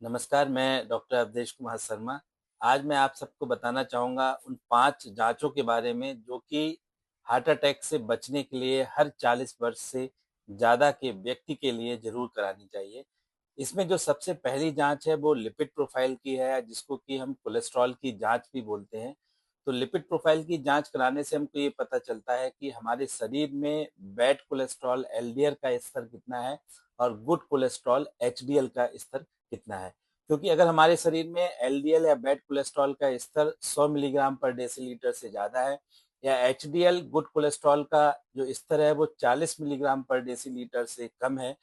नमस्कार, मैं डॉक्टर अवधेश कुमार शर्मा। आज मैं आप सबको बताना चाहूँगा उन 5 जाँचों के बारे में जो कि हार्ट अटैक से बचने के लिए हर 40 वर्ष से ज़्यादा के व्यक्ति के लिए ज़रूर करानी चाहिए। इसमें जो सबसे पहली जाँच है वो लिपिड प्रोफ़ाइल की है जिसको कि हम कोलेस्ट्रॉल की जाँच भी बोलते हैं। तो लिपिड प्रोफ़ाइल की जाँच कराने से हमको ये पता चलता है कि हमारे शरीर में बैड कोलेस्ट्रॉल एलडीएल का स्तर कितना है और गुड कोलेस्ट्रॉल एचडीएल का स्तर कितना है। क्योंकि अगर हमारे शरीर में एलडीएल या बैड कोलेस्ट्रॉल का स्तर 100 मिलीग्राम पर डेसीलीटर से ज़्यादा है या एचडीएल गुड कोलेस्ट्रॉल का जो स्तर है वो 40 मिलीग्राम पर डेसीलीटर से कम है,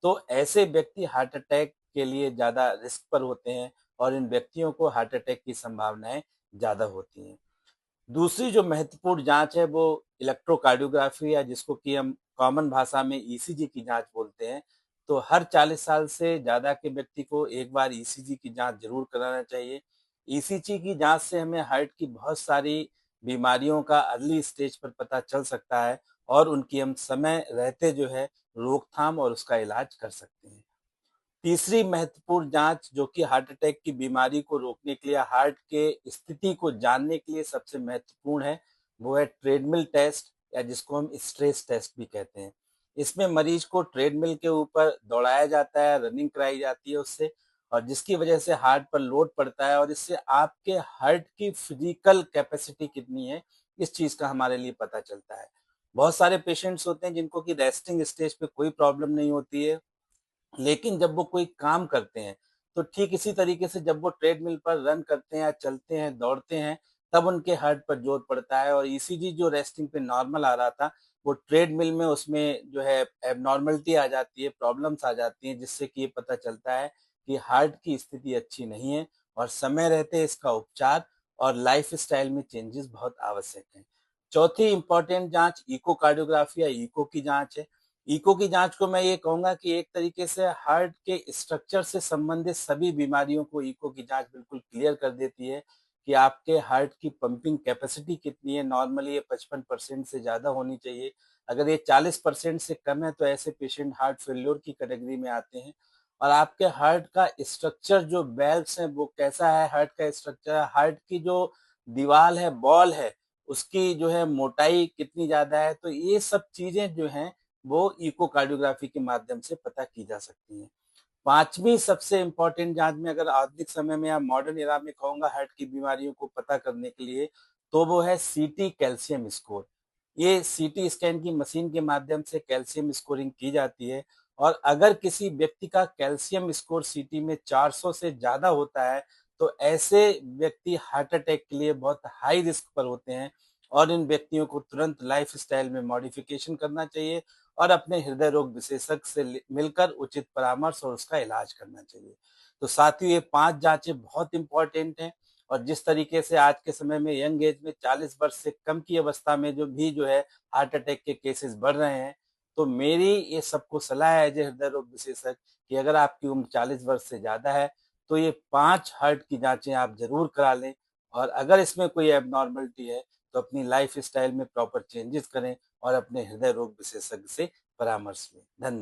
तो ऐसे व्यक्ति हार्ट अटैक के लिए ज़्यादा रिस्क पर होते हैं और इन व्यक्तियों को हार्ट अटैक की संभावनाएँ ज़्यादा होती हैं। दूसरी जो महत्वपूर्ण जाँच है वो इलेक्ट्रोकार्डियोग्राफी या जिसको कि हम कॉमन भाषा में ईसीजी की जाँच बोलते हैं। तो हर 40 साल से ज़्यादा के व्यक्ति को एक बार ईसीजी की जाँच ज़रूर कराना चाहिए। ईसीजी की जाँच से हमें हार्ट की बहुत सारी बीमारियों का अर्ली स्टेज पर पता चल सकता है और उनकी हम समय रहते जो है रोकथाम और उसका इलाज कर सकते हैं। तीसरी महत्वपूर्ण जाँच जो कि हार्ट अटैक की बीमारी को रोकने के लिए हार्ट के स्थिति को जानने के लिए सबसे महत्वपूर्ण है, वो है ट्रेडमिल टेस्ट या जिसको हम स्ट्रेस टेस्ट भी कहते हैं। इसमें मरीज को ट्रेडमिल के ऊपर दौड़ाया जाता है, रनिंग कराई जाती है उससे और जिसकी वजह से हार्ट पर लोड पड़ता है और इससे आपके हार्ट की फिजिकल कैपेसिटी कितनी है, इस चीज़ का हमारे लिए पता चलता है। बहुत सारे पेशेंट्स होते हैं जिनको कि रेस्टिंग स्टेज पे कोई प्रॉब्लम नहीं होती है, लेकिन जब वो कोई काम करते हैं, तो ठीक इसी तरीके से जब वो ट्रेडमिल पर रन करते हैं या चलते हैं, दौड़ते हैं, तब उनके हार्ट पर जोर पड़ता है और ईसीजी जो रेस्टिंग पे नॉर्मल आ रहा था, वो ट्रेडमिल में उसमें जो है एब्नॉर्मलिटी आ जाती है, प्रॉब्लम्स आ जाती हैं, जिससे कि ये पता चलता है कि हार्ट की स्थिति अच्छी नहीं है और समय रहते इसका उपचार और लाइफ़स्टाइल में चेंजेस बहुत आवश्यक हैं। चौथी इम्पोर्टेंट जाँच इकोकार्डियोग्राफी या इको की जाँच है। इको की जाँच को मैं ये कहूँगा कि एक तरीके से हार्ट के स्ट्रक्चर से संबंधित सभी बीमारियों को इको की जाँच बिल्कुल क्लियर कर देती है कि आपके हार्ट की पंपिंग कैपेसिटी कितनी है। नॉर्मली ये 55% से ज़्यादा होनी चाहिए। अगर ये 40% से कम है तो ऐसे पेशेंट हार्ट फेल्योर की कैटेगरी में आते हैं। और आपके हार्ट का स्ट्रक्चर जो वेल्व्स हैं वो कैसा है, हार्ट का स्ट्रक्चर, हार्ट की जो दीवाल है, बॉल है, उसकी जो है मोटाई कितनी ज़्यादा है, तो ये सब चीज़ें जो हैं वो इकोकार्डियोग्राफी के माध्यम से पता की जा सकती हैं। 5वीं सबसे इम्पोर्टेंट जाँच में अगर आधुनिक समय में या मॉडर्न एरा में कहूँगा हार्ट की बीमारियों को पता करने के लिए, तो वो है सीटी कैल्शियम स्कोर। ये सीटी स्कैन की मशीन के माध्यम से कैल्शियम स्कोरिंग की जाती है और अगर किसी व्यक्ति का कैल्शियम स्कोर सीटी में 400 से ज़्यादा होता है, तो ऐसे व्यक्ति हार्ट अटैक के लिए बहुत हाई रिस्क पर होते हैं और इन व्यक्तियों को तुरंत लाइफ़स्टाइल में मॉडिफ़िकेशन करना चाहिए और अपने हृदय रोग विशेषज्ञ से मिलकर उचित परामर्श और उसका इलाज करना चाहिए। तो साथियों ये 5 जाँचें बहुत इम्पोर्टेंट हैं और जिस तरीके से आज के समय में यंग एज में 40 वर्ष से कम की अवस्था में जो है हार्ट अटैक के केसेस बढ़ रहे हैं, तो मेरी ये सबको सलाह है एज़ ए हृदय रोग विशेषज्ञ कि अगर आपकी उम्र 40 वर्ष से ज़्यादा है, तो ये 5 हार्ट की जाँचें आप ज़रूर करा लें और अगर इसमें कोई एब्नॉर्मलिटी है, तो अपनी लाइफ़स्टाइल में प्रॉपर चेंजेस करें और अपने हृदय रोग विशेषज्ञ से परामर्श लें। धन्य